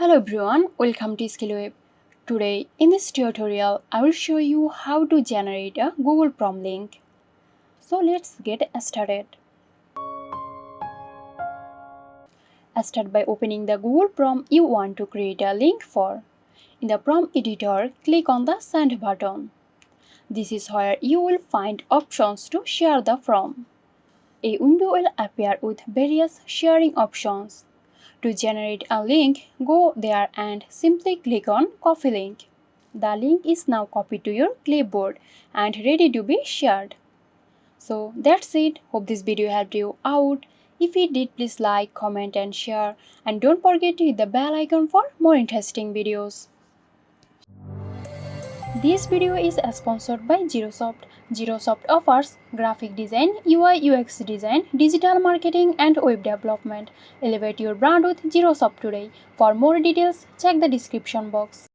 Hello everyone, welcome to SkillWeb. Today in this tutorial, I will show you how to generate a Google Form link. So let's get started. Start by opening the Google Form you want to create a link for. In the Form editor, click on the Send button. This is where you will find options to share the form. A window will appear with various sharing options. To generate a link, go there and simply click on Copy Link. The link is now copied to your clipboard and ready to be shared. So that's it. Hope this video helped you out. If it did, please like, comment and share. And don't forget to hit the bell icon for more interesting videos. This video is sponsored by Girosoft. Girosoft offers graphic design, UI UX design, digital marketing and web development. Elevate your brand with Girosoft today. For more details, check the description box.